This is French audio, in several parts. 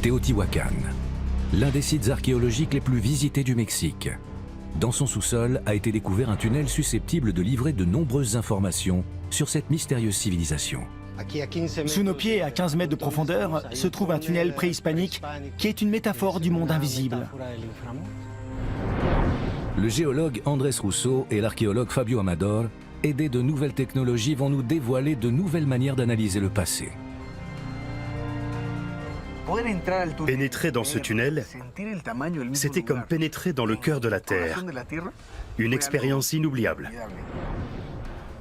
Teotihuacan, l'un des sites archéologiques les plus visités du Mexique. Dans son sous-sol a été découvert un tunnel susceptible de livrer de nombreuses informations sur cette mystérieuse civilisation. Sous nos pieds, à 15 mètres de profondeur, se trouve un tunnel préhispanique qui est une métaphore du monde invisible. Le géologue Andrés Rousseau et l'archéologue Fabio Amador, aidés de nouvelles technologies, vont nous dévoiler de nouvelles manières d'analyser le passé. Pénétrer dans ce tunnel, c'était comme pénétrer dans le cœur de la Terre. Une expérience inoubliable.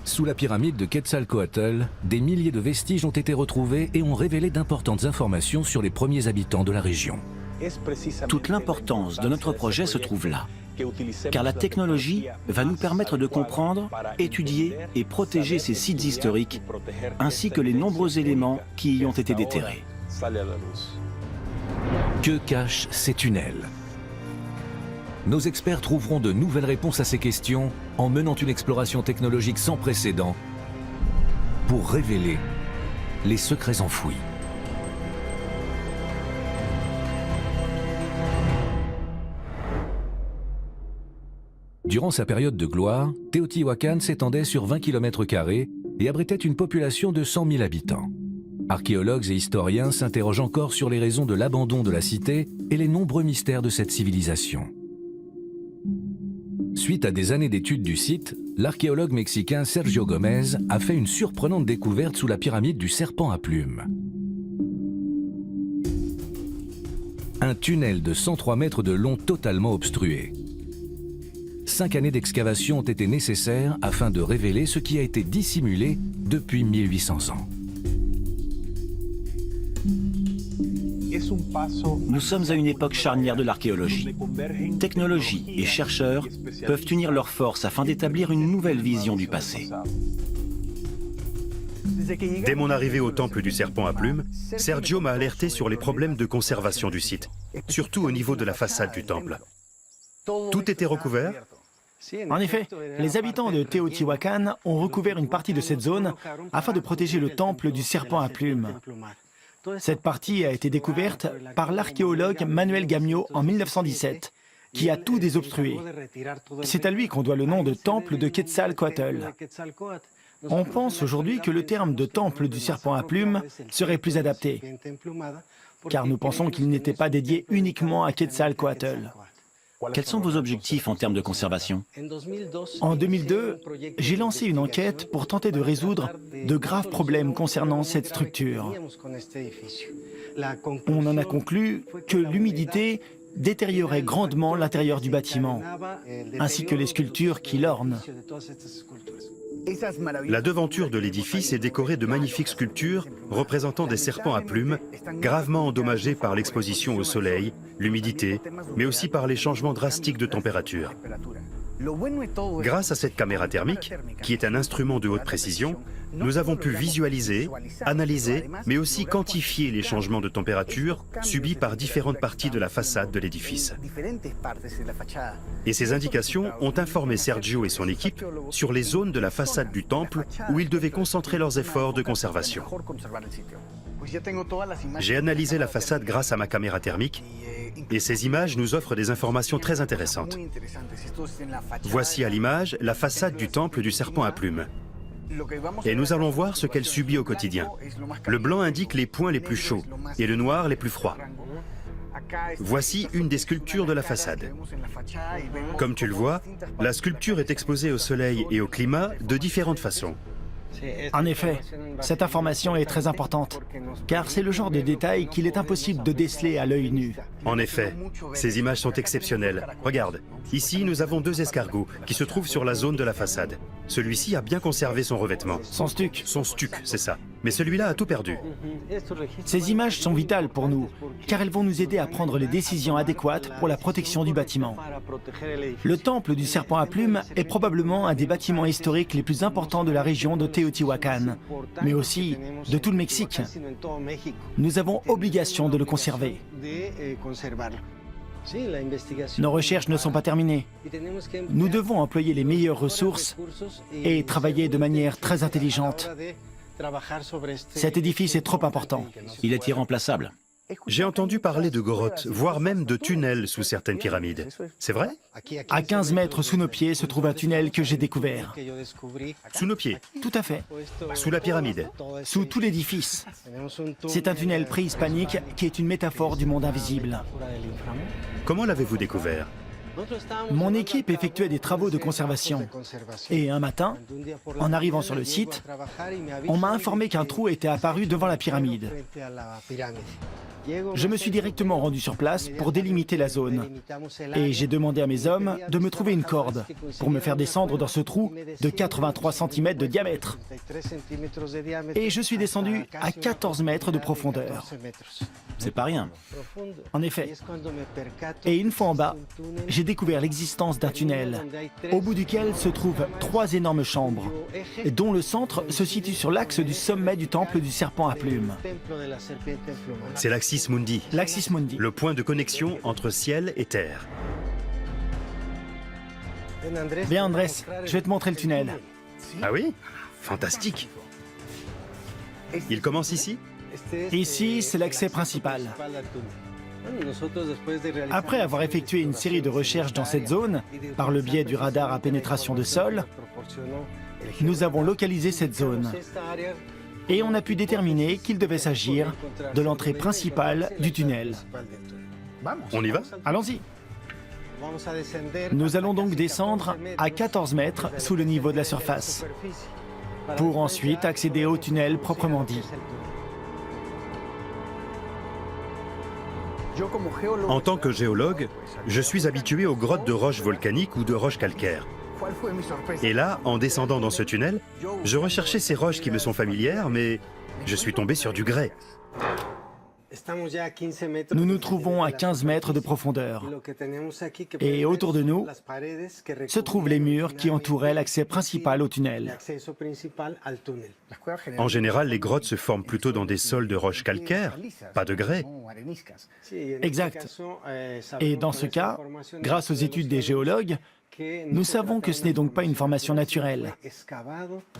Sous la pyramide de Quetzalcoatl, des milliers de vestiges ont été retrouvés et ont révélé d'importantes informations sur les premiers habitants de la région. Toute l'importance de notre projet se trouve là, car la technologie va nous permettre de comprendre, étudier et protéger ces sites historiques, ainsi que les nombreux éléments qui y ont été déterrés. Que cachent ces tunnels? Nos experts trouveront de nouvelles réponses à ces questions en menant une exploration technologique sans précédent pour révéler les secrets enfouis. Durant sa période de gloire, Teotihuacan s'étendait sur 20 km² et abritait une population de 100 000 habitants. Archéologues et historiens s'interrogent encore sur les raisons de l'abandon de la cité et les nombreux mystères de cette civilisation. Suite à des années d'études du site, l'archéologue mexicain Sergio Gomez a fait une surprenante découverte sous la pyramide du serpent à plumes. Un tunnel de 103 mètres de long totalement obstrué. 5 années d'excavation ont été nécessaires afin de révéler ce qui a été dissimulé depuis 1800 ans. Nous sommes à une époque charnière de l'archéologie. Technologie et chercheurs peuvent unir leurs forces afin d'établir une nouvelle vision du passé. Dès mon arrivée au temple du serpent à plumes, Sergio m'a alerté sur les problèmes de conservation du site, surtout au niveau de la façade du temple. Tout était recouvert. En effet, les habitants de Teotihuacan ont recouvert une partie de cette zone afin de protéger le temple du serpent à plumes. Cette partie a été découverte par l'archéologue Manuel Gamio en 1917, qui a tout désobstrué. C'est à lui qu'on doit le nom de temple de Quetzalcoatl. On pense aujourd'hui que le terme de temple du serpent à plumes serait plus adapté, car nous pensons qu'il n'était pas dédié uniquement à Quetzalcoatl. Quels sont vos objectifs en termes de conservation? En 2002, j'ai lancé une enquête pour tenter de résoudre de graves problèmes concernant cette structure. On en a conclu que l'humidité détériorait grandement l'intérieur du bâtiment, ainsi que les sculptures qui l'ornent. La devanture de l'édifice est décorée de magnifiques sculptures représentant des serpents à plumes, gravement endommagés par l'exposition au soleil, l'humidité, mais aussi par les changements drastiques de température. Grâce à cette caméra thermique, qui est un instrument de haute précision, nous avons pu visualiser, analyser, mais aussi quantifier les changements de température subis par différentes parties de la façade de l'édifice. Et ces indications ont informé Sergio et son équipe sur les zones de la façade du temple où ils devaient concentrer leurs efforts de conservation. J'ai analysé la façade grâce à ma caméra thermique et ces images nous offrent des informations très intéressantes. Voici à l'image la façade du temple du serpent à plumes. Et nous allons voir ce qu'elle subit au quotidien. Le blanc indique les points les plus chauds et le noir les plus froids. Voici une des sculptures de la façade. Comme tu le vois, la sculpture est exposée au soleil et au climat de différentes façons. En effet, cette information est très importante, car c'est le genre de détail qu'il est impossible de déceler à l'œil nu. En effet, ces images sont exceptionnelles. Regarde, ici nous avons 2 escargots qui se trouvent sur la zone de la façade. Celui-ci a bien conservé son revêtement. Son stuc. Son stuc, c'est ça. Mais celui-là a tout perdu. Ces images sont vitales pour nous, car elles vont nous aider à prendre les décisions adéquates pour la protection du bâtiment. Le temple du serpent à plumes est probablement un des bâtiments historiques les plus importants de la région de Teotihuacan, mais aussi de tout le Mexique. Nous avons obligation de le conserver. Nos recherches ne sont pas terminées. Nous devons employer les meilleures ressources et travailler de manière très intelligente. Cet édifice est trop important. Il est irremplaçable. J'ai entendu parler de grottes, voire même de tunnels sous certaines pyramides. C'est vrai? À 15 mètres sous nos pieds se trouve un tunnel que j'ai découvert. Sous nos pieds? Tout à fait. Sous la pyramide? Sous tout l'édifice. C'est un tunnel préhispanique qui est une métaphore du monde invisible. Comment l'avez-vous découvert? Mon équipe effectuait des travaux de conservation. Et un matin, en arrivant sur le site, on m'a informé qu'un trou était apparu devant la pyramide. Je me suis directement rendu sur place pour délimiter la zone. Et j'ai demandé à mes hommes de me trouver une corde pour me faire descendre dans ce trou de 83 cm de diamètre. Et je suis descendu à 14 mètres de profondeur. C'est pas rien. En effet. Et une fois en bas, j'ai découvert l'existence d'un tunnel, au bout duquel se trouvent 3 énormes chambres, dont le centre se situe sur l'axe du sommet du temple du serpent à plumes. C'est l'Axis Mundi, L'Axis Mundi. le point de connexion entre ciel et terre. Bien Andrés, je vais te montrer le tunnel. Ah oui? Fantastique. Il commence ici? Ici, c'est l'accès principal. Après avoir effectué une série de recherches dans cette zone, par le biais du radar à pénétration de sol, nous avons localisé cette zone. Et on a pu déterminer qu'il devait s'agir de l'entrée principale du tunnel. On y va? Allons-y. Nous allons donc descendre à 14 mètres sous le niveau de la surface, pour ensuite accéder au tunnel proprement dit. En tant que géologue, je suis habitué aux grottes de roches volcaniques ou de roches calcaires. Et là, en descendant dans ce tunnel, je recherchais ces roches qui me sont familières, mais je suis tombé sur du grès. Nous nous trouvons à 15 mètres de profondeur. Et autour de nous se trouvent les murs qui entouraient l'accès principal au tunnel. En général, les grottes se forment plutôt dans des sols de roches calcaires, pas de grès. Exact. Et dans ce cas, grâce aux études des géologues, nous savons que ce n'est donc pas une formation naturelle.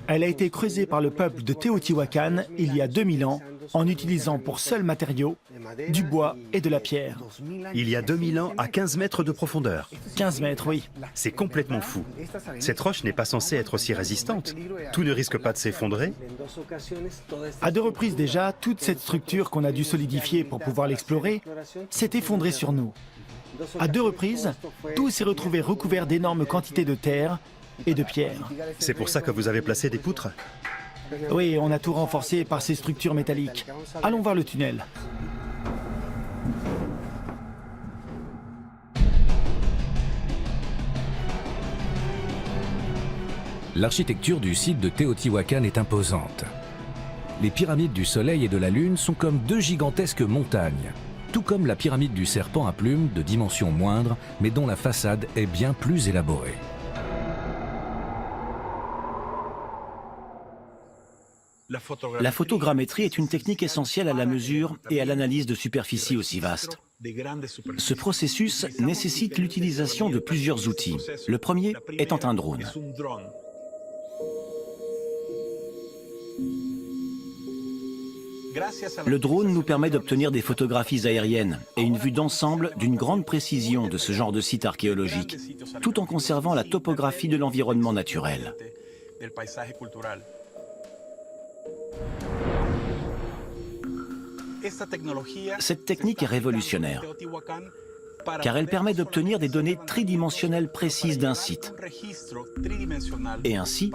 Elle a été creusée par le peuple de Teotihuacan il y a 2000 ans en utilisant pour seul matériau du bois et de la pierre. Il y a 2000 ans, à 15 mètres de profondeur. 15 mètres, oui. C'est complètement fou. Cette roche n'est pas censée être aussi résistante. Tout ne risque pas de s'effondrer. À 2 reprises déjà, toute cette structure qu'on a dû solidifier pour pouvoir l'explorer s'est effondrée sur nous. À 2 reprises, tout s'est retrouvé recouvert d'énormes quantités de terre et de pierres. C'est pour ça que vous avez placé des poutres? Oui, on a tout renforcé par ces structures métalliques. Allons voir le tunnel. L'architecture du site de Teotihuacan est imposante. Les pyramides du Soleil et de la Lune sont comme 2 gigantesques montagnes, tout comme la pyramide du serpent à plumes de dimension moindre, mais dont la façade est bien plus élaborée. La photogrammétrie est une technique essentielle à la mesure et à l'analyse de superficies aussi vastes. Ce processus nécessite l'utilisation de plusieurs outils, le premier étant un drone. Le drone nous permet d'obtenir des photographies aériennes et une vue d'ensemble d'une grande précision de ce genre de site archéologique, tout en conservant la topographie de l'environnement naturel. Cette technique est révolutionnaire, car elle permet d'obtenir des données tridimensionnelles précises d'un site. Et ainsi,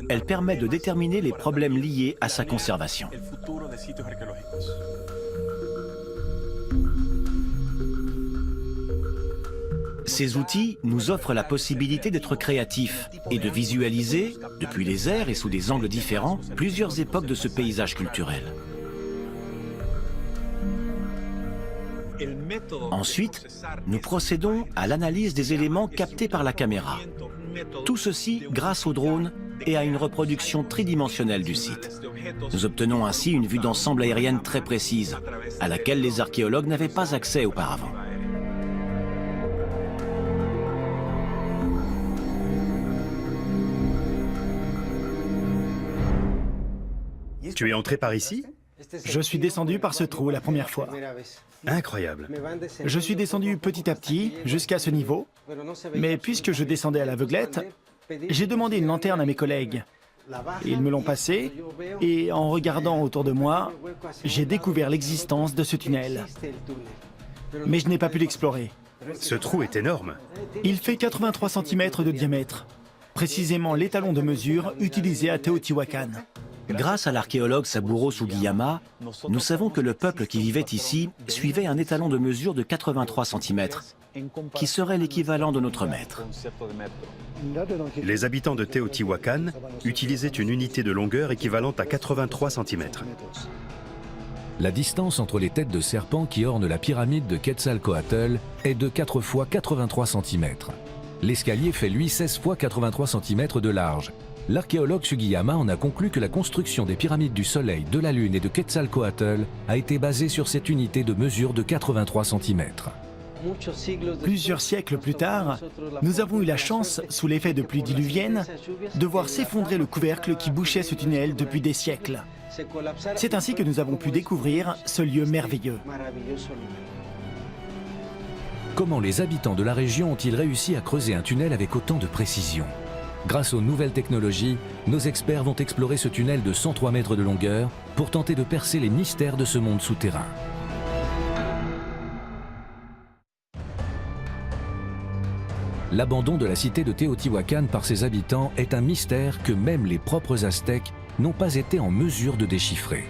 elle permet de déterminer les problèmes liés à sa conservation. Ces outils nous offrent la possibilité d'être créatifs et de visualiser, depuis les airs et sous des angles différents, plusieurs époques de ce paysage culturel. Ensuite, nous procédons à l'analyse des éléments captés par la caméra. Tout ceci grâce au drone et à une reproduction tridimensionnelle du site. Nous obtenons ainsi une vue d'ensemble aérienne très précise, à laquelle les archéologues n'avaient pas accès auparavant. Tu es entré par ici? Je suis descendu par ce trou la première fois. Incroyable. Je suis descendu petit à petit jusqu'à ce niveau, mais puisque je descendais à l'aveuglette, j'ai demandé une lanterne à mes collègues. Ils me l'ont passée et en regardant autour de moi, j'ai découvert l'existence de ce tunnel. Mais je n'ai pas pu l'explorer. Ce trou est énorme. Il fait 83 cm de diamètre, précisément l'étalon de mesure utilisé à Teotihuacan. Grâce à l'archéologue Saburo Sugiyama, nous savons que le peuple qui vivait ici suivait un étalon de mesure de 83 cm, qui serait l'équivalent de notre mètre. Les habitants de Teotihuacan utilisaient une unité de longueur équivalente à 83 cm. La distance entre les têtes de serpents qui ornent la pyramide de Quetzalcoatl est de 4 fois 83 cm. L'escalier fait lui 16 fois 83 cm de large. L'archéologue Sugiyama en a conclu que la construction des pyramides du Soleil, de la Lune et de Quetzalcoatl a été basée sur cette unité de mesure de 83 cm. Plusieurs siècles plus tard, nous avons eu la chance, sous l'effet de pluies diluviennes, de voir s'effondrer le couvercle qui bouchait ce tunnel depuis des siècles. C'est ainsi que nous avons pu découvrir ce lieu merveilleux. Comment les habitants de la région ont-ils réussi à creuser un tunnel avec autant de précision? Grâce aux nouvelles technologies, nos experts vont explorer ce tunnel de 103 mètres de longueur pour tenter de percer les mystères de ce monde souterrain. L'abandon de la cité de Teotihuacan par ses habitants est un mystère que même les propres Aztèques n'ont pas été en mesure de déchiffrer.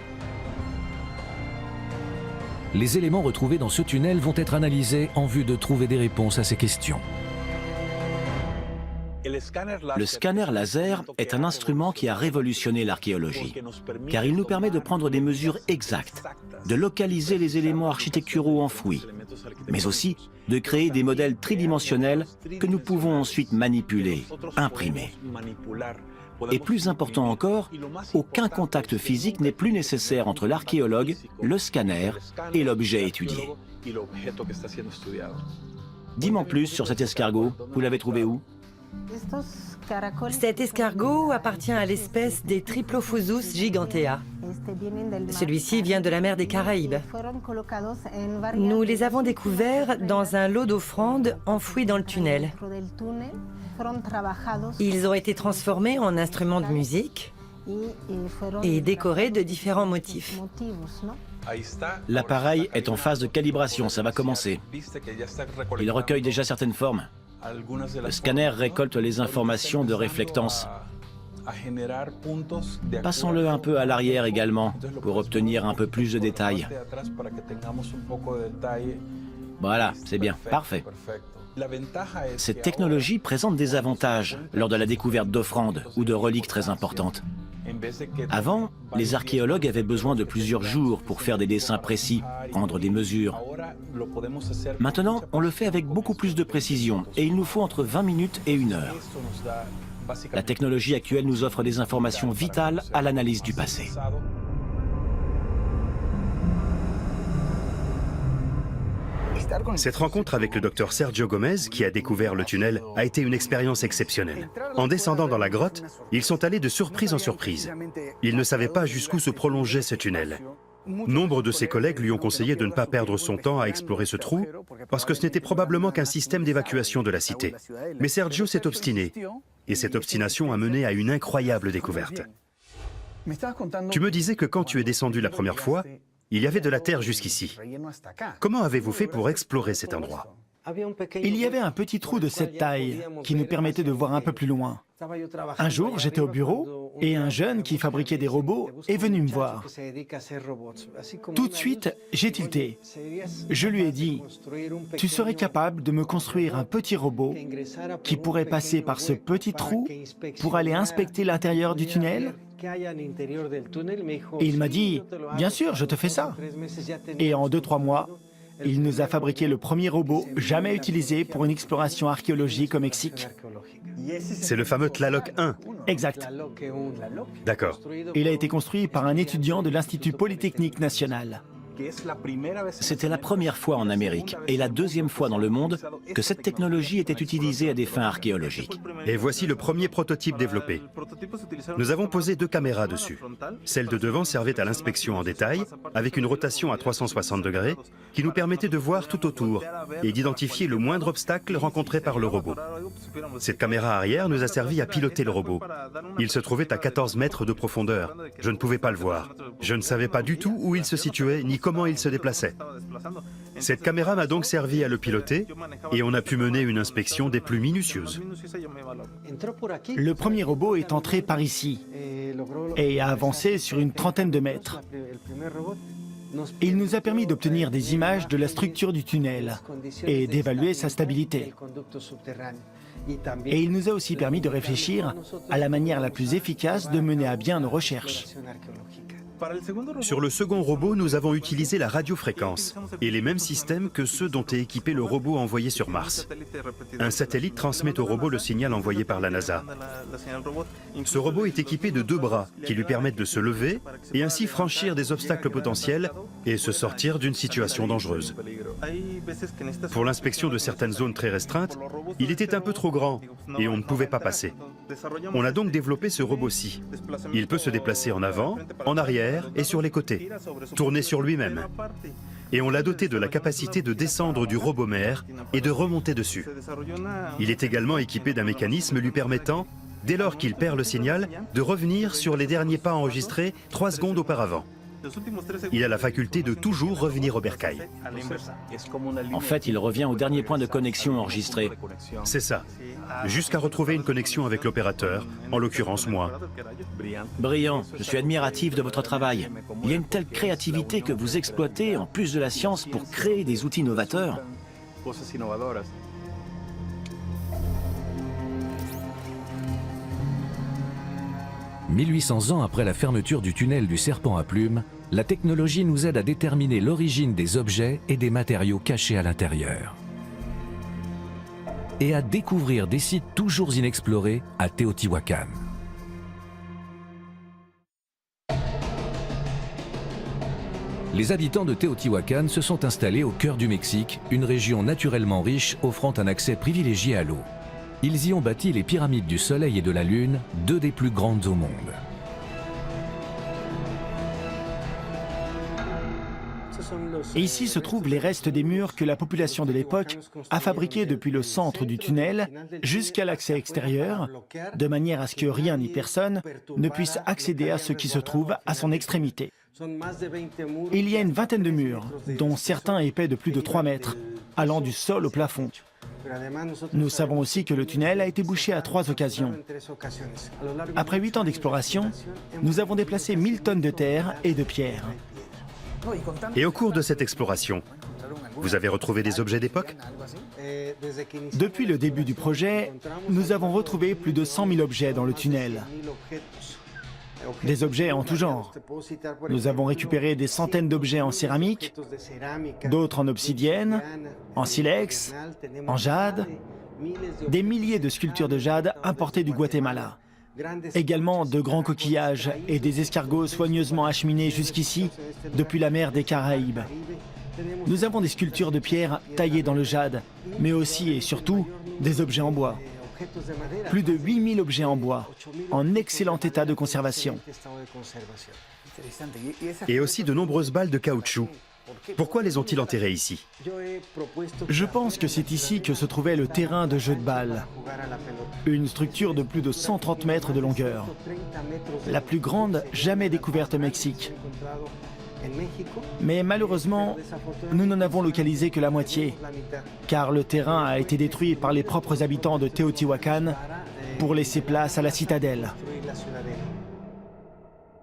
Les éléments retrouvés dans ce tunnel vont être analysés en vue de trouver des réponses à ces questions. Le scanner laser est un instrument qui a révolutionné l'archéologie, car il nous permet de prendre des mesures exactes, de localiser les éléments architecturaux enfouis, mais aussi de créer des modèles tridimensionnels que nous pouvons ensuite manipuler, imprimer. Et plus important encore, aucun contact physique n'est plus nécessaire entre l'archéologue, le scanner et l'objet étudié. Dis-moi plus sur cet escargot, vous l'avez trouvé où? Cet escargot appartient à l'espèce des Triplophosus gigantea. Celui-ci vient de la mer des Caraïbes. Nous les avons découverts dans un lot d'offrandes enfouis dans le tunnel. Ils ont été transformés en instruments de musique et décorés de différents motifs. L'appareil est en phase de calibration, ça va commencer. Il recueille déjà certaines formes. Le scanner récolte les informations de réflectance. Passons-le un peu à l'arrière également, pour obtenir un peu plus de détails. Voilà, c'est bien, parfait. Cette technologie présente des avantages lors de la découverte d'offrandes ou de reliques très importantes. Avant, les archéologues avaient besoin de plusieurs jours pour faire des dessins précis, prendre des mesures. Maintenant, on le fait avec beaucoup plus de précision et il nous faut entre 20 minutes et 1 heure. La technologie actuelle nous offre des informations vitales à l'analyse du passé. Cette rencontre avec le docteur Sergio Gomez, qui a découvert le tunnel, a été une expérience exceptionnelle. En descendant dans la grotte, ils sont allés de surprise en surprise. Ils ne savaient pas jusqu'où se prolongeait ce tunnel. Nombre de ses collègues lui ont conseillé de ne pas perdre son temps à explorer ce trou, parce que ce n'était probablement qu'un système d'évacuation de la cité. Mais Sergio s'est obstiné, et cette obstination a mené à une incroyable découverte. Tu me disais que quand tu es descendu la première fois, il y avait de la terre jusqu'ici. Comment avez-vous fait pour explorer cet endroit? Il y avait un petit trou de cette taille qui nous permettait de voir un peu plus loin. Un jour, j'étais au bureau et un jeune qui fabriquait des robots est venu me voir. Tout de suite, j'ai tilté. Je lui ai dit, « Tu serais capable de me construire un petit robot qui pourrait passer par ce petit trou pour aller inspecter l'intérieur du tunnel ?» Et il m'a dit, « Bien sûr, je te fais ça. » Et en 2-3 mois, il nous a fabriqué le premier robot jamais utilisé pour une exploration archéologique au Mexique. C'est le fameux Tlaloc 1. Exact. D'accord. Il a été construit par un étudiant de l'Institut Polytechnique National. C'était la première fois en Amérique et la deuxième fois dans le monde que cette technologie était utilisée à des fins archéologiques. Et voici le premier prototype développé. Nous avons posé 2 caméras dessus. Celle de devant servait à l'inspection en détail, avec une rotation à 360 degrés, qui nous permettait de voir tout autour et d'identifier le moindre obstacle rencontré par le robot. Cette caméra arrière nous a servi à piloter le robot. Il se trouvait à 14 mètres de profondeur. Je ne pouvais pas le voir. Je ne savais pas du tout où il se situait ni comment il se déplaçait. Cette caméra m'a donc servi à le piloter et on a pu mener une inspection des plus minutieuses. Le premier robot est entré par ici et a avancé sur une trentaine de mètres. Il nous a permis d'obtenir des images de la structure du tunnel et d'évaluer sa stabilité. Et il nous a aussi permis de réfléchir à la manière la plus efficace de mener à bien nos recherches. Sur le second robot, nous avons utilisé la radiofréquence et les mêmes systèmes que ceux dont est équipé le robot envoyé sur Mars. Un satellite transmet au robot le signal envoyé par la NASA. Ce robot est équipé de 2 bras qui lui permettent de se lever et ainsi franchir des obstacles potentiels et se sortir d'une situation dangereuse. Pour l'inspection de certaines zones très restreintes, il était un peu trop grand et on ne pouvait pas passer. On a donc développé ce robot-ci. Il peut se déplacer en avant, en arrière et sur les côtés, tourner sur lui-même. Et on l'a doté de la capacité de descendre du robot mère et de remonter dessus. Il est également équipé d'un mécanisme lui permettant, dès lors qu'il perd le signal, de revenir sur les derniers pas enregistrés 3 secondes auparavant. Il a la faculté de toujours revenir au bercail. En fait, il revient au dernier point de connexion enregistré. C'est ça, jusqu'à retrouver une connexion avec l'opérateur, en l'occurrence moi. Brillant, je suis admiratif de votre travail. Il y a une telle créativité que vous exploitez, en plus de la science, pour créer des outils novateurs. « 1800 ans après la fermeture du tunnel du Serpent à Plumes, la technologie nous aide à déterminer l'origine des objets et des matériaux cachés à l'intérieur. Et à découvrir des sites toujours inexplorés à Teotihuacan. Les habitants de Teotihuacan se sont installés au cœur du Mexique, une région naturellement riche offrant un accès privilégié à l'eau. Ils y ont bâti les pyramides du Soleil et de la Lune, 2 des plus grandes au monde. Et ici se trouvent les restes des murs que la population de l'époque a fabriqués depuis le centre du tunnel jusqu'à l'accès extérieur, de manière à ce que rien ni personne ne puisse accéder à ce qui se trouve à son extrémité. Il y a une vingtaine de murs, dont certains épais de plus de 3 mètres, allant du sol au plafond. Nous savons aussi que le tunnel a été bouché à 3 occasions. Après 8 ans d'exploration, nous avons déplacé 1000 tonnes de terre et de pierres. Et au cours de cette exploration, vous avez retrouvé des objets d'époque? Depuis le début du projet, nous avons retrouvé plus de 100 000 objets dans le tunnel. Des objets en tout genre. Nous avons récupéré des centaines d'objets en céramique, d'autres en obsidienne, en silex, en jade, des milliers de sculptures de jade importées du Guatemala. Également de grands coquillages et des escargots soigneusement acheminés jusqu'ici depuis la mer des Caraïbes. Nous avons des sculptures de pierre taillées dans le jade, mais aussi et surtout des objets en bois. Plus de 8000 objets en bois, en excellent état de conservation. Et aussi de nombreuses balles de caoutchouc. Pourquoi les ont-ils enterrées ici? Je pense que c'est ici que se trouvait le terrain de jeu de balle. Une structure de plus de 130 mètres de longueur. La plus grande jamais découverte au Mexique. Mais malheureusement, nous n'en avons localisé que la moitié, car le terrain a été détruit par les propres habitants de Teotihuacan pour laisser place à la citadelle.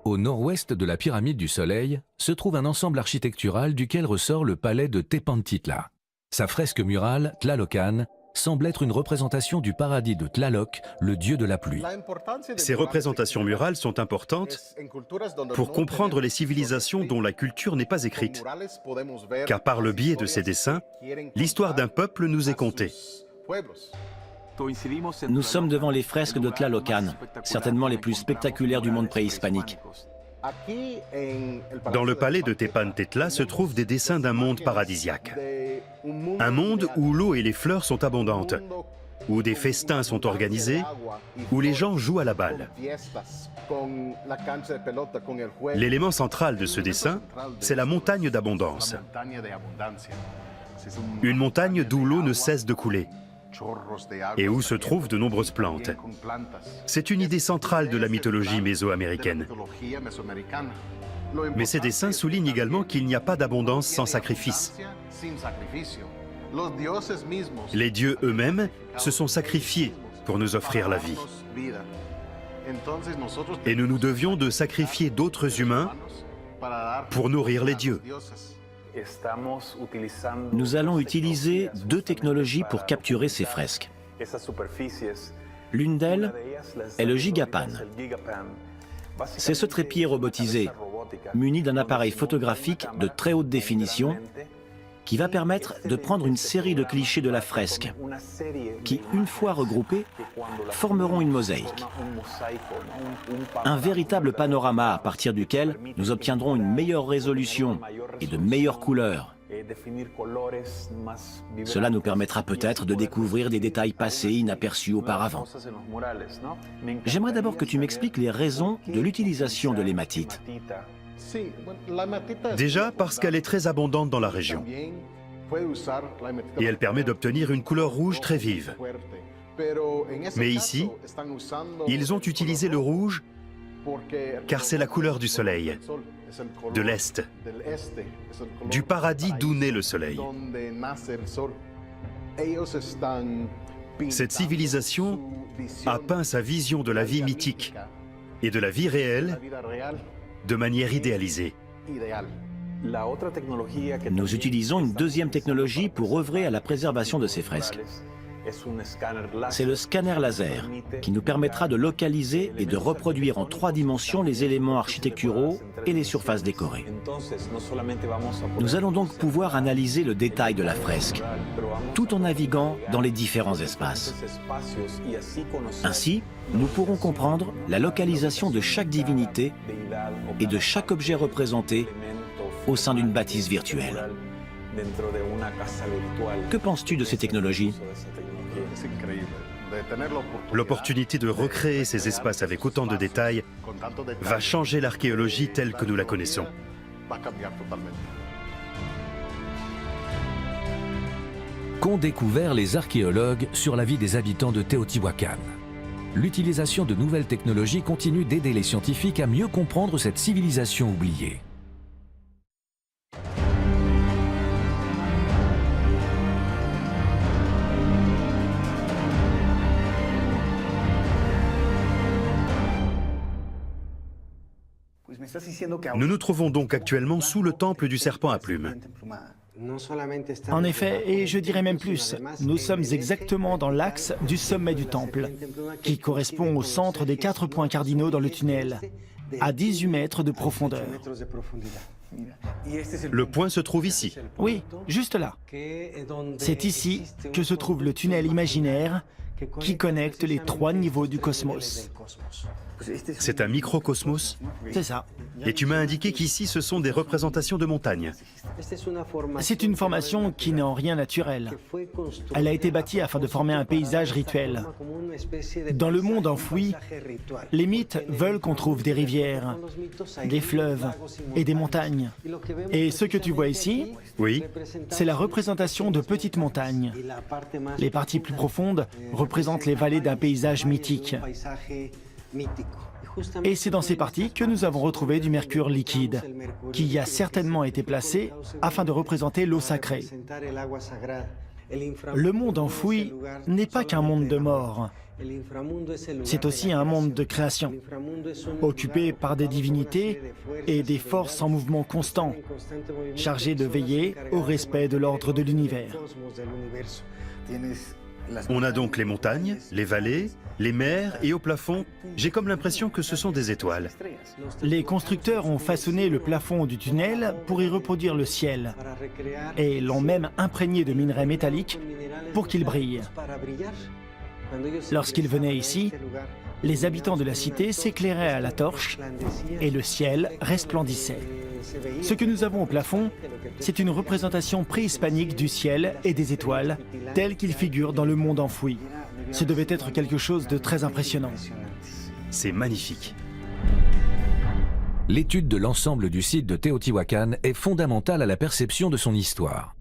Au nord-ouest de la pyramide du Soleil se trouve un ensemble architectural duquel ressort le palais de Tepantitla. Sa fresque murale, Tlalocan, semble être une représentation du paradis de Tlaloc, le dieu de la pluie. Ces représentations murales sont importantes pour comprendre les civilisations dont la culture n'est pas écrite. Car par le biais de ces dessins, l'histoire d'un peuple nous est contée. Nous sommes devant les fresques de Tlalocan, certainement les plus spectaculaires du monde préhispanique. Dans le palais de Tepanthetla se trouvent des dessins d'un monde paradisiaque. Un monde où l'eau et les fleurs sont abondantes, où des festins sont organisés, où les gens jouent à la balle. L'élément central de ce dessin, c'est la montagne d'abondance. Une montagne d'où l'eau ne cesse de couler et où se trouvent de nombreuses plantes. C'est une idée centrale de la mythologie mésoaméricaine. Mais ces dessins soulignent également qu'il n'y a pas d'abondance sans sacrifice. Les dieux eux-mêmes se sont sacrifiés pour nous offrir la vie. Et nous nous devions de sacrifier d'autres humains pour nourrir les dieux. Nous allons utiliser 2 technologies pour capturer ces fresques. L'une d'elles est le Gigapan. C'est ce trépied robotisé, muni d'un appareil photographique de très haute définition, qui va permettre de prendre une série de clichés de la fresque, qui, une fois regroupés, formeront une mosaïque. Un véritable panorama à partir duquel nous obtiendrons une meilleure résolution et de meilleures couleurs. Cela nous permettra peut-être de découvrir des détails passés inaperçus auparavant. J'aimerais d'abord que tu m'expliques les raisons de l'utilisation de l'hématite. Déjà parce qu'elle est très abondante dans la région. Et elle permet d'obtenir une couleur rouge très vive. Mais ici, ils ont utilisé le rouge car c'est la couleur du soleil, de l'Est, du paradis d'où naît le soleil. Cette civilisation a peint sa vision de la vie mythique et de la vie réelle de manière idéalisée. Nous utilisons une deuxième technologie pour œuvrer à la préservation de ces fresques. C'est le scanner laser qui nous permettra de localiser et de reproduire en 3 dimensions les éléments architecturaux et les surfaces décorées. Nous allons donc pouvoir analyser le détail de la fresque, tout en naviguant dans les différents espaces. Ainsi, nous pourrons comprendre la localisation de chaque divinité et de chaque objet représenté au sein d'une bâtisse virtuelle. Que penses-tu de ces technologies ? L'opportunité de recréer ces espaces avec autant de détails va changer l'archéologie telle que nous la connaissons. Qu'ont découvert les archéologues sur la vie des habitants de Teotihuacan? L'utilisation de nouvelles technologies continue d'aider les scientifiques à mieux comprendre cette civilisation oubliée. Nous nous trouvons donc actuellement sous le temple du serpent à plumes. En effet, et je dirais même plus, nous sommes exactement dans l'axe du sommet du temple, qui correspond au centre des 4 points cardinaux dans le tunnel, à 18 mètres de profondeur. Le point se trouve ici. Oui, juste là. C'est ici que se trouve le tunnel imaginaire qui connecte les 3 niveaux du cosmos. C'est un microcosmos. C'est ça. Et tu m'as indiqué qu'ici, ce sont des représentations de montagnes. C'est une formation qui n'est en rien naturelle. Elle a été bâtie afin de former un paysage rituel. Dans le monde enfoui, les mythes veulent qu'on trouve des rivières, des fleuves et des montagnes. Et ce que tu vois ici, Oui, c'est la représentation de petites montagnes. Les parties plus profondes représentent les vallées d'un paysage mythique. Et c'est dans ces parties que nous avons retrouvé du mercure liquide, qui y a certainement été placé afin de représenter l'eau sacrée. Le monde enfoui n'est pas qu'un monde de mort, c'est aussi un monde de création, occupé par des divinités et des forces en mouvement constant, chargées de veiller au respect de l'ordre de l'univers. on a donc les montagnes, les vallées, les mers et au plafond, j'ai comme l'impression que ce sont des étoiles. Les constructeurs ont façonné le plafond du tunnel pour y reproduire le ciel et l'ont même imprégné de minerais métalliques pour qu'il brille. Lorsqu'ils venaient ici, Les habitants de la cité s'éclairaient à la torche et le ciel resplendissait. Ce que nous avons au plafond, c'est une représentation préhispanique du ciel et des étoiles, tels qu'ils figurent dans le monde enfoui. Ce devait être quelque chose de très impressionnant. C'est magnifique. L'étude de l'ensemble du site de Teotihuacan est fondamentale à la perception de son histoire.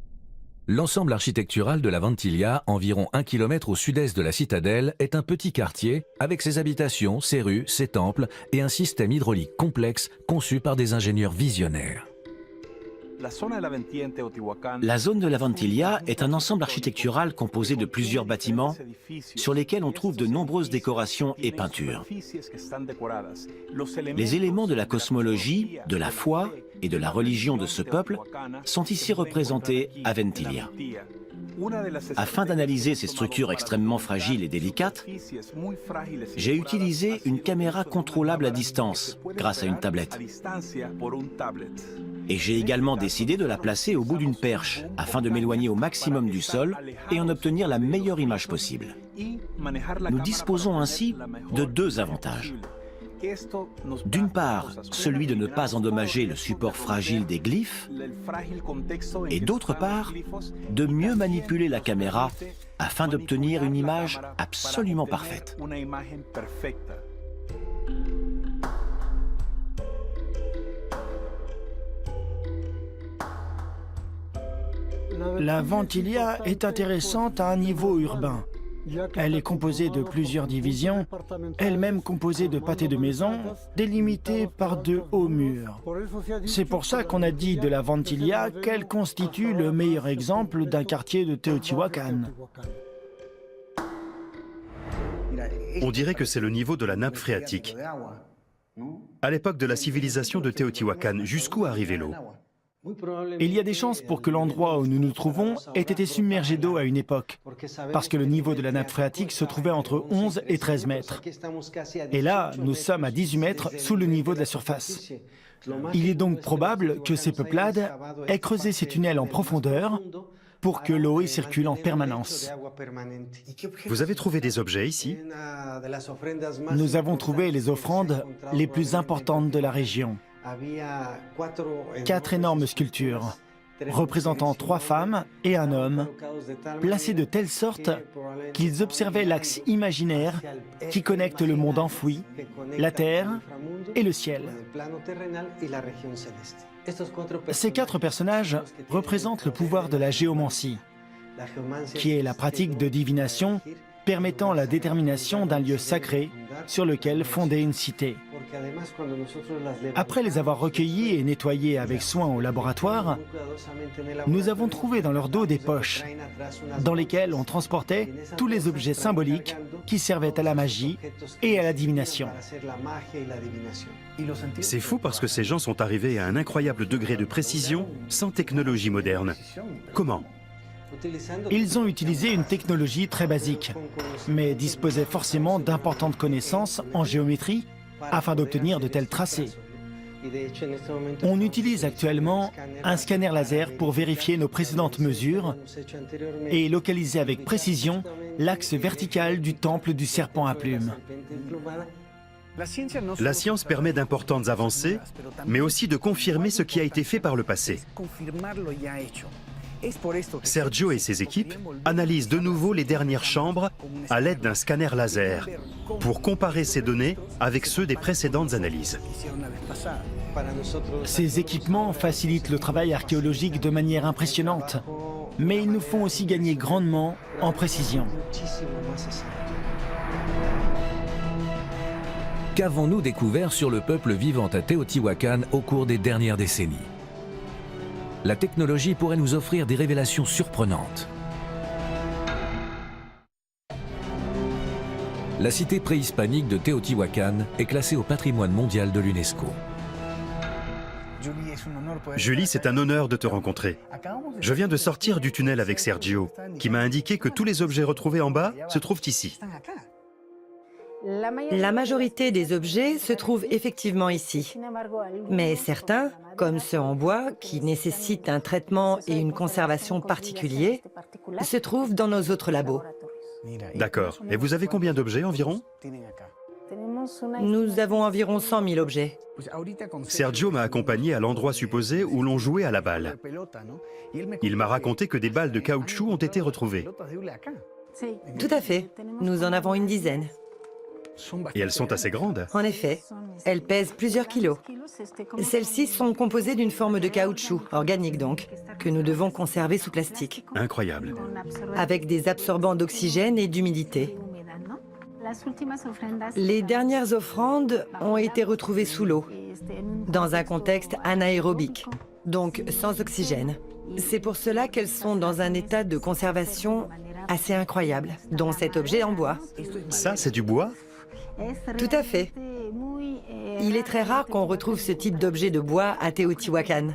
L'ensemble architectural de la Ventilla, environ 1 km au sud-est de la citadelle, est un petit quartier avec ses habitations, ses rues, ses temples et un système hydraulique complexe conçu par des ingénieurs visionnaires. La zone de la Ventilla est un ensemble architectural composé de plusieurs bâtiments sur lesquels on trouve de nombreuses décorations et peintures. Les éléments de la cosmologie, de la foi et de la religion de ce peuple sont ici représentés à Ventilla. Afin d'analyser ces structures extrêmement fragiles et délicates, j'ai utilisé une caméra contrôlable à distance grâce à une tablette. Et j'ai également décidé de la placer au bout d'une perche afin de m'éloigner au maximum du sol et en obtenir la meilleure image possible. Nous disposons ainsi de deux avantages. D'une part, celui de ne pas endommager le support fragile des glyphes, et d'autre part, de mieux manipuler la caméra afin d'obtenir une image absolument parfaite. La Ventilla est intéressante à un niveau urbain. Elle est composée de plusieurs divisions, elle-même composée de pâtés de maison, délimitées par de hauts murs. C'est pour ça qu'on a dit de la Ventilla qu'elle constitue le meilleur exemple d'un quartier de Teotihuacan. On dirait que c'est le niveau de la nappe phréatique. À l'époque de la civilisation de Teotihuacan, jusqu'où arrivait l'eau? Il y a des chances pour que l'endroit où nous nous trouvons ait été submergé d'eau à une époque, parce que le niveau de la nappe phréatique se trouvait entre 11 et 13 mètres. Et là, nous sommes à 18 mètres sous le niveau de la surface. Il est donc probable que ces peuplades aient creusé ces tunnels en profondeur pour que l'eau y circule en permanence. Vous avez trouvé des objets ici? Nous avons trouvé les offrandes les plus importantes de la région. 4 énormes sculptures, représentant 3 femmes et un homme, placés de telle sorte qu'ils observaient l'axe imaginaire qui connecte le monde enfoui, la terre et le ciel. Ces 4 personnages représentent le pouvoir de la géomancie, qui est la pratique de divination permettant la détermination d'un lieu sacré sur lequel fonder une cité. Après les avoir recueillis et nettoyés avec soin au laboratoire, nous avons trouvé dans leur dos des poches, dans lesquelles on transportait tous les objets symboliques qui servaient à la magie et à la divination. C'est fou parce que ces gens sont arrivés à un incroyable degré de précision sans technologie moderne. Comment? Ils ont utilisé une technologie très basique, mais disposaient forcément d'importantes connaissances en géométrie afin d'obtenir de tels tracés. On utilise actuellement un scanner laser pour vérifier nos précédentes mesures et localiser avec précision l'axe vertical du temple du serpent à plumes. La science permet d'importantes avancées, mais aussi de confirmer ce qui a été fait par le passé. Sergio et ses équipes analysent de nouveau les dernières chambres à l'aide d'un scanner laser pour comparer ces données avec ceux des précédentes analyses. Ces équipements facilitent le travail archéologique de manière impressionnante, mais ils nous font aussi gagner grandement en précision. Qu'avons-nous découvert sur le peuple vivant à Teotihuacan au cours des dernières décennies? La technologie pourrait nous offrir des révélations surprenantes. La cité préhispanique de Teotihuacan est classée au patrimoine mondial de l'UNESCO. Julie, c'est un honneur de te rencontrer. Je viens de sortir du tunnel avec Sergio, qui m'a indiqué que tous les objets retrouvés en bas se trouvent ici. La majorité des objets se trouvent effectivement ici. Mais certains, comme ceux en bois, qui nécessitent un traitement et une conservation particuliers, se trouvent dans nos autres labos. D'accord. Et vous avez combien d'objets environ? Nous avons environ 100 000 objets. Sergio m'a accompagné à l'endroit supposé où l'on jouait à la balle. Il m'a raconté que des balles de caoutchouc ont été retrouvées. Tout à fait. Nous en avons une dizaine. Et elles sont assez grandes. En effet, elles pèsent plusieurs kilos. Celles-ci sont composées d'une forme de caoutchouc, organique donc, que nous devons conserver sous plastique, Incroyable. avec des absorbants d'oxygène et d'humidité. Les dernières offrandes ont été retrouvées sous l'eau, dans un contexte anaérobique, donc sans oxygène. C'est pour cela qu'elles sont dans un état de conservation assez incroyable, dont cet objet en bois. Ça, c'est du bois? Tout à fait. Il est très rare qu'on retrouve ce type d'objet de bois à Teotihuacan.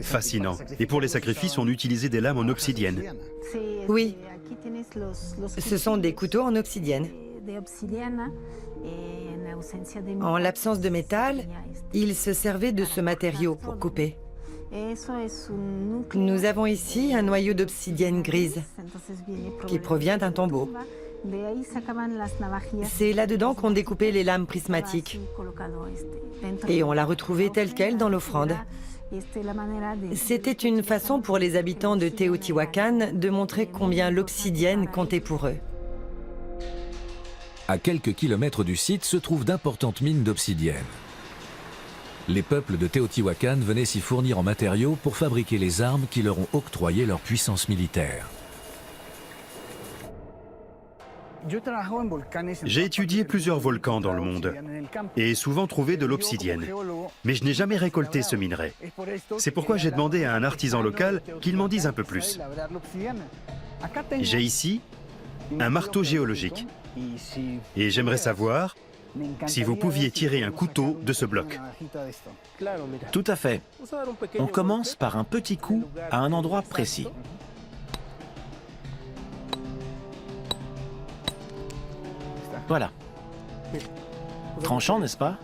Fascinant. Et pour les sacrifices, on utilisait des lames en obsidienne. Oui, ce sont des couteaux en obsidienne. En l'absence de métal, ils se servaient de ce matériau pour couper. Nous avons ici un noyau d'obsidienne grise qui provient d'un tombeau. C'est là-dedans qu'on découpait les lames prismatiques et on l'a retrouvée telle quelle dans l'offrande. C'était une façon pour les habitants de Teotihuacan de montrer combien l'obsidienne comptait pour eux. À quelques kilomètres du site se trouvent d'importantes mines d'obsidienne. Les peuples de Teotihuacan venaient s'y fournir en matériaux pour fabriquer les armes qui leur ont octroyé leur puissance militaire. J'ai étudié plusieurs volcans dans le monde et souvent trouvé de l'obsidienne. Mais je n'ai jamais récolté ce minerai. C'est pourquoi j'ai demandé à un artisan local qu'il m'en dise un peu plus. J'ai ici un marteau géologique. Et j'aimerais savoir si vous pouviez tirer un couteau de ce bloc. Tout à fait. On commence par un petit coup à un endroit précis. Voilà. Tranchant, n'est-ce pas?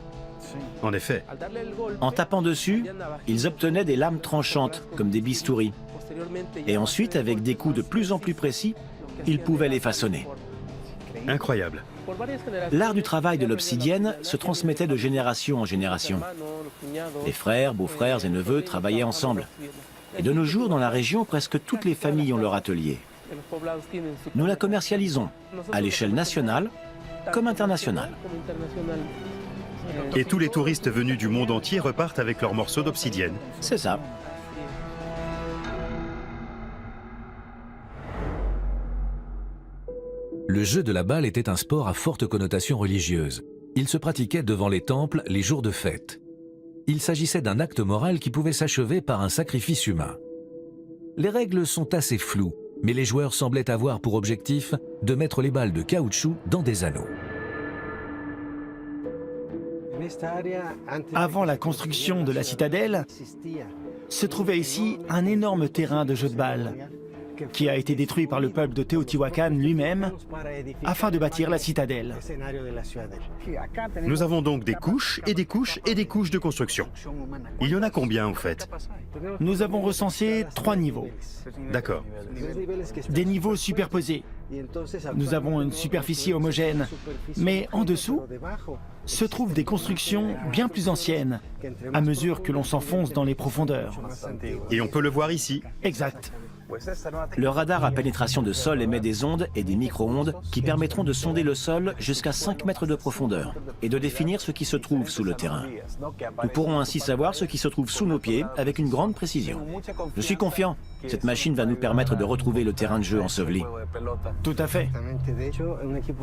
En effet, En tapant dessus, ils obtenaient des lames tranchantes, comme des bistouris. Et ensuite, avec des coups de plus en plus précis, ils pouvaient les façonner. incroyable. L'art du travail de l'obsidienne se transmettait de génération en génération. Les frères, beaux-frères et neveux travaillaient ensemble. Et de nos jours, dans la région, presque toutes les familles ont leur atelier. Nous la commercialisons à l'échelle nationale comme internationale. Et tous les touristes venus du monde entier repartent avec leurs morceaux d'obsidienne. C'est ça. Le jeu de la balle était un sport à forte connotation religieuse. Il se pratiquait devant les temples les jours de fête. Il s'agissait d'un acte moral qui pouvait s'achever par un sacrifice humain. Les règles sont assez floues, mais les joueurs semblaient avoir pour objectif de mettre les balles de caoutchouc dans des anneaux. Avant la construction de la citadelle, se trouvait ici un énorme terrain de jeu de balles qui a été détruit par le peuple de Teotihuacan lui-même afin de bâtir la citadelle. Nous avons donc des couches et des couches et des couches de construction. Il y en a combien, en fait? Nous avons recensé 3 niveaux. D'accord. Des niveaux superposés. Nous avons une superficie homogène, mais en dessous se trouvent des constructions bien plus anciennes, à mesure que l'on s'enfonce dans les profondeurs. Et on peut le voir ici. Exact. Le radar à pénétration de sol émet des ondes et des micro-ondes qui permettront de sonder le sol jusqu'à 5 mètres de profondeur et de définir ce qui se trouve sous le terrain. Nous pourrons ainsi savoir ce qui se trouve sous nos pieds avec une grande précision. Je suis confiant. Cette machine va nous permettre de retrouver le terrain de jeu enseveli. Tout à fait.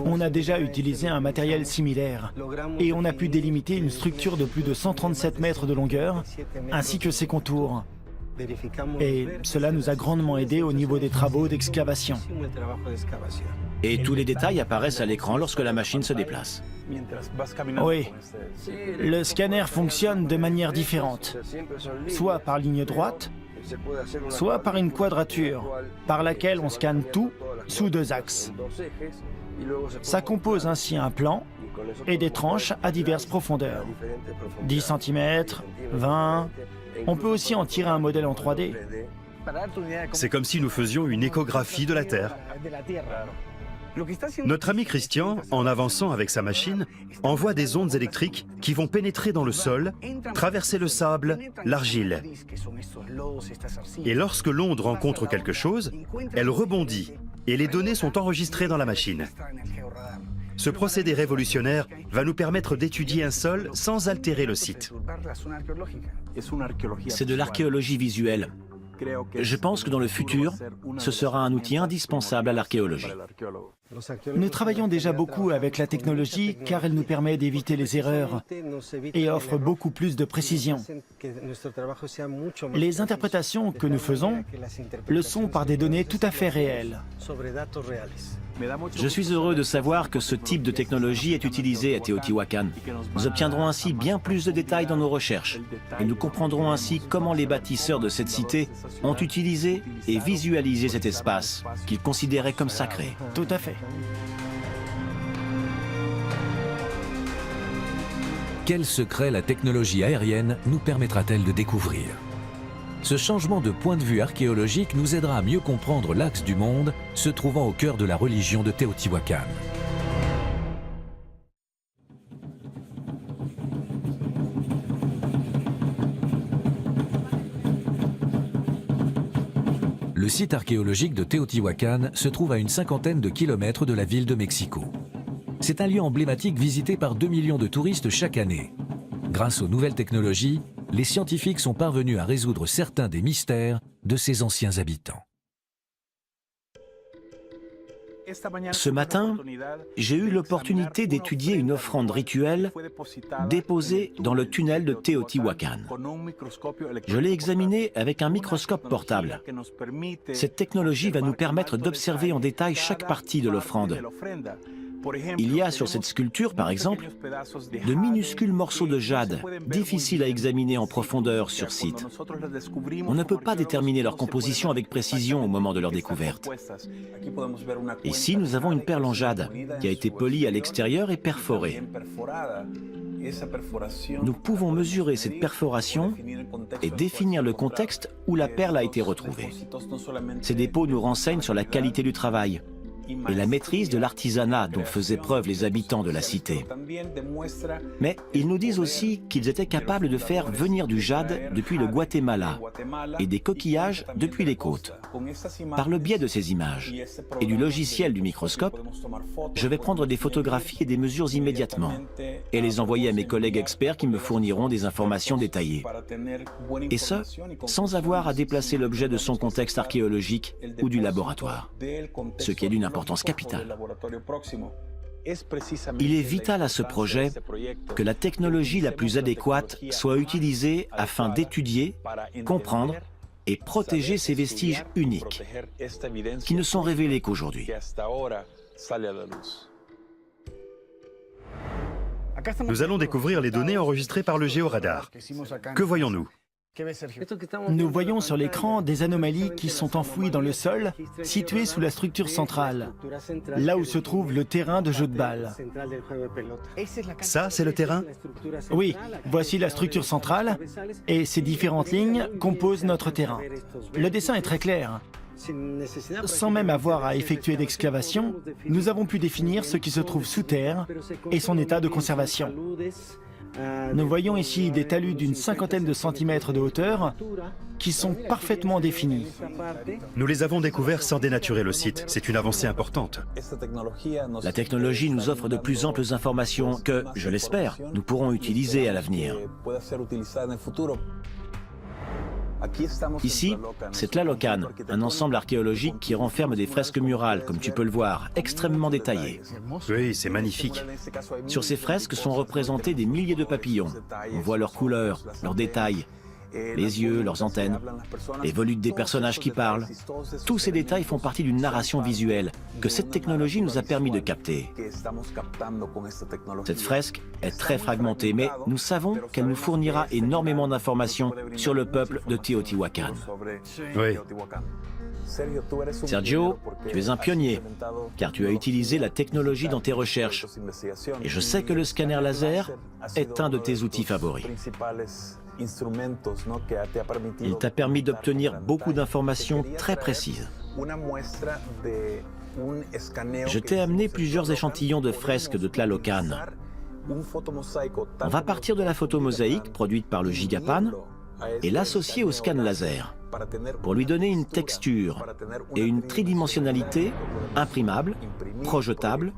On a déjà utilisé un matériel similaire et on a pu délimiter une structure de plus de 137 mètres de longueur ainsi que ses contours. Et cela nous a grandement aidé au niveau des travaux d'excavation. Et tous les détails apparaissent à l'écran lorsque la machine se déplace. Oui, le scanner fonctionne de manière différente, soit par ligne droite, soit par une quadrature, par laquelle on scanne tout sous 2 axes. Ça compose ainsi un plan et des tranches à diverses profondeurs. 10 cm, 20... On peut aussi en tirer un modèle en 3D. C'est comme si nous faisions une échographie de la Terre. Notre ami Christian, en avançant avec sa machine, envoie des ondes électriques qui vont pénétrer dans le sol, traverser le sable, l'argile. Et lorsque l'onde rencontre quelque chose, elle rebondit et les données sont enregistrées dans la machine. Ce procédé révolutionnaire va nous permettre d'étudier un sol sans altérer le site. C'est de l'archéologie visuelle. Je pense que dans le futur, ce sera un outil indispensable à l'archéologie. Nous travaillons déjà beaucoup avec la technologie car elle nous permet d'éviter les erreurs et offre beaucoup plus de précision. Les interprétations que nous faisons le sont par des données tout à fait réelles. Je suis heureux de savoir que ce type de technologie est utilisé à Teotihuacan. Nous obtiendrons ainsi bien plus de détails dans nos recherches et nous comprendrons ainsi comment les bâtisseurs de cette cité ont utilisé et visualisé cet espace qu'ils considéraient comme sacré. Tout à fait. Quel secret la technologie aérienne nous permettra-t-elle de découvrir? Ce changement de point de vue archéologique nous aidera à mieux comprendre l'axe du monde se trouvant au cœur de la religion de Teotihuacan. Le site archéologique de Teotihuacan se trouve à une cinquantaine de kilomètres de la ville de Mexico. C'est un lieu emblématique visité par 2 millions de touristes chaque année. Grâce aux nouvelles technologies, les scientifiques sont parvenus à résoudre certains des mystères de ces anciens habitants. Ce matin, j'ai eu l'opportunité d'étudier une offrande rituelle déposée dans le tunnel de Teotihuacan. Je l'ai examinée avec un microscope portable. Cette technologie va nous permettre d'observer en détail chaque partie de l'offrande. Il y a sur cette sculpture, par exemple, de minuscules morceaux de jade, difficiles à examiner en profondeur sur site. On ne peut pas déterminer leur composition avec précision au moment de leur découverte. Ici, nous avons une perle en jade qui a été polie à l'extérieur et perforée. Nous pouvons mesurer cette perforation et définir le contexte où la perle a été retrouvée. Ces dépôts nous renseignent sur la qualité du travail et la maîtrise de l'artisanat dont faisaient preuve les habitants de la cité. Mais ils nous disent aussi qu'ils étaient capables de faire venir du jade depuis le Guatemala et des coquillages depuis les côtes. Par le biais de ces images et du logiciel du microscope, je vais prendre des photographies et des mesures immédiatement et les envoyer à mes collègues experts qui me fourniront des informations détaillées. Et ce, sans avoir à déplacer l'objet de son contexte archéologique ou du laboratoire, ce qui est d'une importance capitale. Il est vital à ce projet que la technologie la plus adéquate soit utilisée afin d'étudier, comprendre et protéger ces vestiges uniques qui ne sont révélés qu'aujourd'hui. Nous allons découvrir les données enregistrées par le géoradar. Que voyons-nous? Nous voyons sur l'écran des anomalies qui sont enfouies dans le sol, situées sous la structure centrale, là où se trouve le terrain de jeu de balle. Ça, c'est le terrain? Oui, voici la structure centrale, et ces différentes lignes composent notre terrain. Le dessin est très clair. Sans même avoir à effectuer d'excavation, nous avons pu définir ce qui se trouve sous terre et son état de conservation. Nous voyons ici des talus d'une cinquantaine de centimètres de hauteur qui sont parfaitement définis. Nous les avons découverts sans dénaturer le site. C'est une avancée importante. La technologie nous offre de plus amples informations que, je l'espère, nous pourrons utiliser à l'avenir. Ici, c'est Tlalocan, un ensemble archéologique qui renferme des fresques murales, comme tu peux le voir, extrêmement détaillées. Oui, c'est magnifique. Sur ces fresques sont représentés des milliers de papillons. On voit leurs couleurs, leurs détails, les yeux, leurs antennes, les volutes des personnages qui parlent. Tous ces détails font partie d'une narration visuelle que cette technologie nous a permis de capter. Cette fresque est très fragmentée, mais nous savons qu'elle nous fournira énormément d'informations sur le peuple de Teotihuacan. Oui. Sergio, tu es un pionnier, car tu as utilisé la technologie dans tes recherches. Et je sais que le scanner laser est un de tes outils favoris. Il t'a permis d'obtenir beaucoup d'informations très précises. Je t'ai amené plusieurs échantillons de fresques de Tlalocan. On va partir de la photo mosaïque produite par le Gigapan et l'associer au scan laser pour lui donner une texture et une tridimensionnalité imprimable, projetable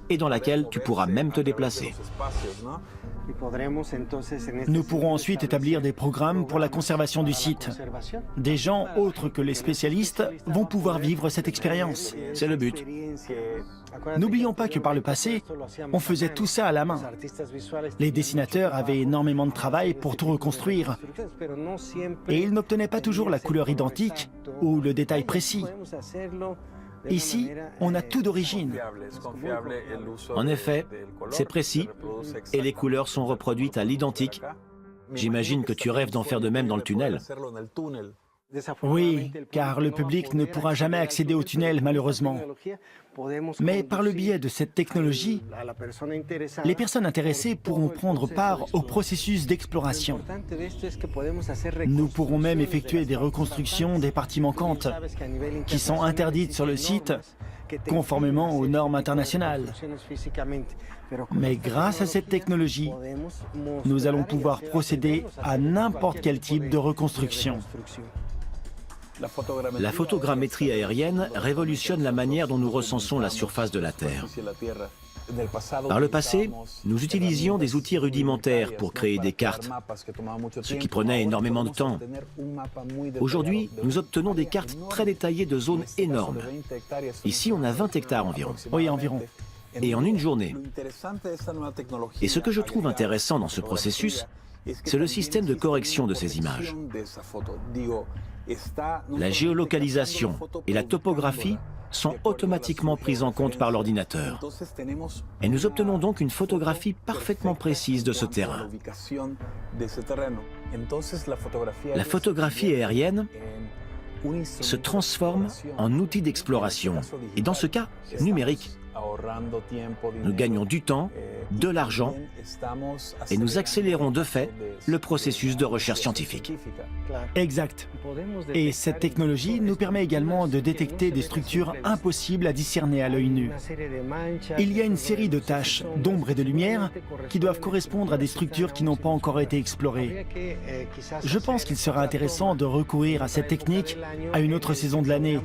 et dans laquelle tu pourras même te déplacer. Nous pourrons ensuite établir des programmes pour la conservation du site. Des gens autres que les spécialistes vont pouvoir vivre cette expérience. C'est le but. N'oublions pas que par le passé, on faisait tout ça à la main. Les dessinateurs avaient énormément de travail pour tout reconstruire. Et ils n'obtenaient pas toujours la couleur identique ou le détail précis. Ici, on a tout d'origine. En effet, c'est précis et les couleurs sont reproduites à l'identique. J'imagine que tu rêves d'en faire de même dans le tunnel. Oui, car le public ne pourra jamais accéder au tunnel, malheureusement. Mais par le biais de cette technologie, les personnes intéressées pourront prendre part au processus d'exploration. Nous pourrons même effectuer des reconstructions des parties manquantes, qui sont interdites sur le site, conformément aux normes internationales. Mais grâce à cette technologie, nous allons pouvoir procéder à n'importe quel type de reconstruction. La photogrammétrie aérienne révolutionne la manière dont nous recensons la surface de la Terre. Par le passé, nous utilisions des outils rudimentaires pour créer des cartes, ce qui prenait énormément de temps. Aujourd'hui, nous obtenons des cartes très détaillées de zones énormes. Ici, on a 20 hectares environ. Oui, environ. Et en une journée. Et ce que je trouve intéressant dans ce processus, c'est le système de correction de ces images. La géolocalisation et la topographie sont automatiquement prises en compte par l'ordinateur. Et nous obtenons donc une photographie parfaitement précise de ce terrain. La photographie aérienne se transforme en outil d'exploration, et dans ce cas, numérique. Nous gagnons du temps, de l'argent, et nous accélérons de fait le processus de recherche scientifique. Exact. Et cette technologie nous permet également de détecter des structures impossibles à discerner à l'œil nu. Il y a une série de taches, d'ombre et de lumière, qui doivent correspondre à des structures qui n'ont pas encore été explorées. Je pense qu'il sera intéressant de recourir à cette technique à une autre saison de l'année,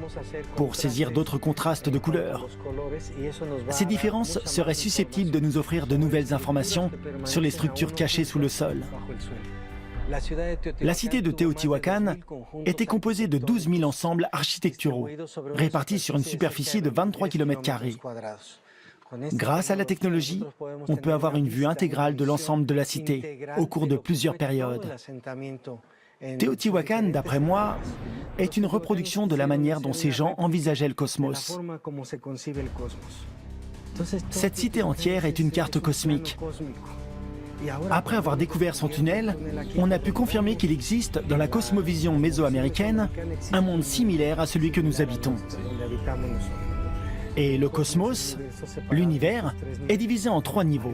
pour saisir d'autres contrastes de couleurs. Ces différences seraient susceptibles de nous offrir de nouvelles informations sur les structures cachées sous le sol. La cité de Teotihuacan était composée de 12 000 ensembles architecturaux, répartis sur une superficie de 23 km². Grâce à la technologie, on peut avoir une vue intégrale de l'ensemble de la cité au cours de plusieurs périodes. Teotihuacan, d'après moi, est une reproduction de la manière dont ces gens envisageaient le cosmos. Cette cité entière est une carte cosmique. Après avoir découvert son tunnel, on a pu confirmer qu'il existe dans la cosmovision mésoaméricaine un monde similaire à celui que nous habitons. Et le cosmos, l'univers, est divisé en 3 niveaux.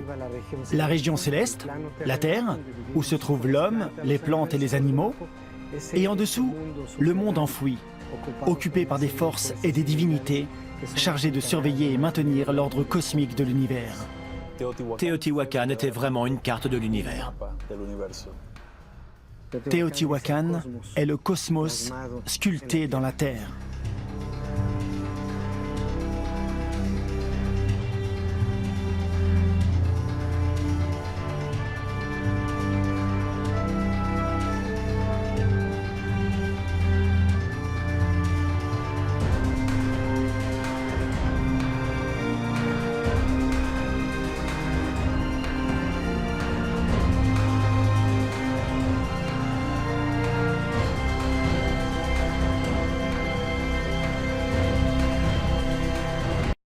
La région céleste, la Terre, où se trouvent l'homme, les plantes et les animaux, et en dessous, le monde enfoui, occupé par des forces et des divinités, chargées de surveiller et maintenir l'ordre cosmique de l'univers. Teotihuacan était vraiment une carte de l'univers. Teotihuacan est le cosmos sculpté dans la Terre.